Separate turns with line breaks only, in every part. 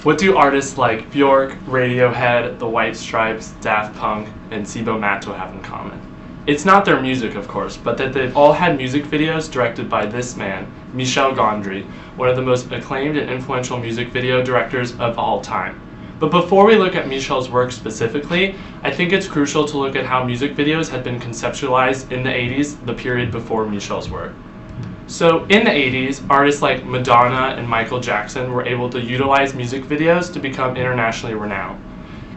What do artists like Bjork, Radiohead, The White Stripes, Daft Punk, and Cibo Matto have in common? It's not their music, of course, but that they've all had music videos directed by this man, Michel Gondry, one of the most acclaimed and influential music video directors of all time. But before we look at Michel's work specifically, I think it's crucial to look at how music videos had been conceptualized in the 80s, the period before Michel's work. So in the 80s, artists like Madonna and Michael Jackson were able to utilize music videos to become internationally renowned.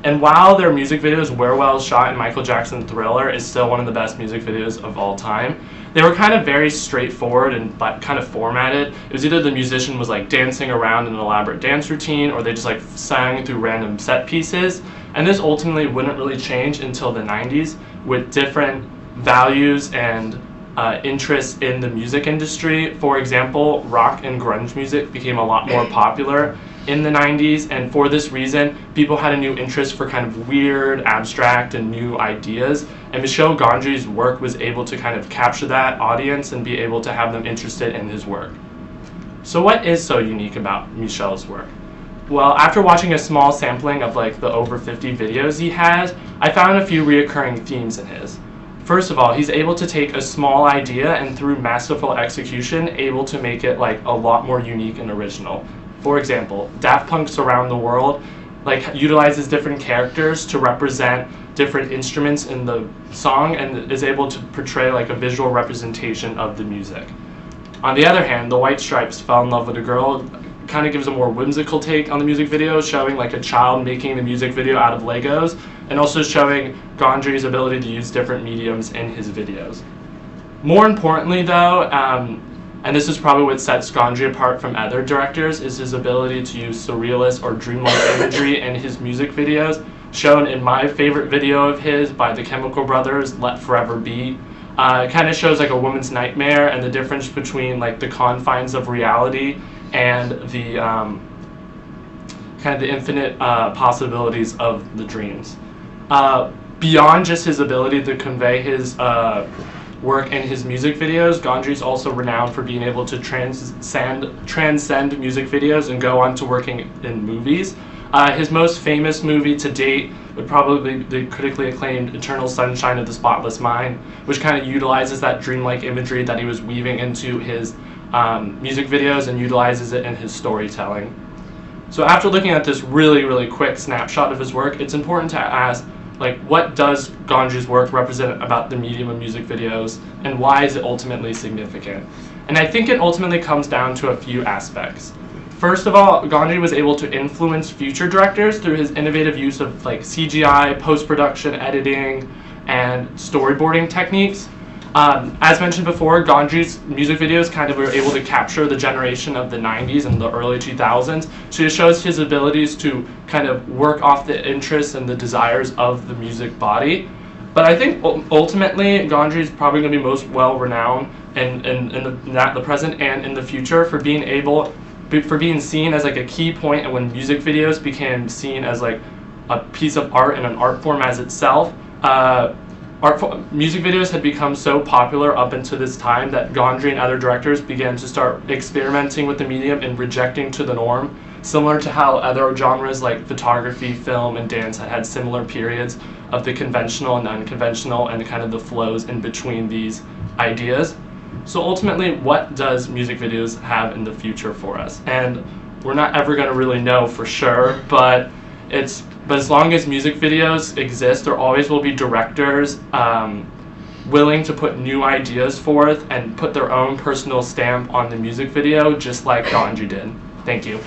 And while their music videos were well shot, and Michael Jackson's Thriller is still one of the best music videos of all time, they were kind of very straightforward and kind of formatted. It was either the musician was like dancing around in an elaborate dance routine, or they just like sang through random set pieces. And this ultimately wouldn't really change until the 90s, with different values and interests in the music industry. For example, rock and grunge music became a lot more popular in the 90s, and for this reason, people had a new interest for kind of weird, abstract, and new ideas, and Michel Gondry's work was able to kind of capture that audience and be able to have them interested in his work. So what is so unique about Michel's work? Well, after watching a small sampling of like the over 50 videos he has, I found a few reoccurring themes in his. First of all, he's able to take a small idea and through masterful execution, able to make it like a lot more unique and original. For example, Daft Punk's Around the World like utilizes different characters to represent different instruments in the song and is able to portray like a visual representation of the music. On the other hand, The White Stripes, Fell in Love with a Girl, kind of gives a more whimsical take on the music video, showing like a child making the music video out of Legos, and also showing Gondry's ability to use different mediums in his videos. More importantly though, and this is probably what sets Gondry apart from other directors, is his ability to use surrealist or dreamlike imagery in his music videos, shown in my favorite video of his by the Chemical Brothers, Let Forever Be. It kind of shows like a woman's nightmare and the difference between like the confines of reality and the kind of the infinite possibilities of the dreams. Beyond just his ability to convey his work in his music videos, Gondry is also renowned for being able to transcend music videos and go on to working in movies. His most famous movie to date would probably be the critically acclaimed Eternal Sunshine of the Spotless Mind, which kind of utilizes that dreamlike imagery that he was weaving into his music videos and utilizes it in his storytelling. So after looking at this really quick snapshot of his work, it's important to ask, like, what does Gondry's work represent about the medium of music videos, and why is it ultimately significant? And I think it ultimately comes down to a few aspects. First of all, Gondry was able to influence future directors through his innovative use of like CGI, post-production editing, and storyboarding techniques. As mentioned before, Gondry's music videos kind of were able to capture the generation of the 90s and the early 2000s, so it shows his abilities to kind of work off the interests and the desires of the music body. But I think ultimately, Gondry is probably going to be most well-renowned in the present and in the future for being seen as like a key point, and when music videos became seen as like a piece of art and an art form as itself. Music videos had become so popular up until this time that Gondry and other directors began to start experimenting with the medium and rejecting to the norm, similar to how other genres like photography, film, and dance had similar periods of the conventional and unconventional and kind of the flows in between these ideas. So ultimately, what does music videos have in the future for us? And we're not ever going to really know for sure, but as long as music videos exist, there always will be directors willing to put new ideas forth and put their own personal stamp on the music video, just like Gondry did. Thank you.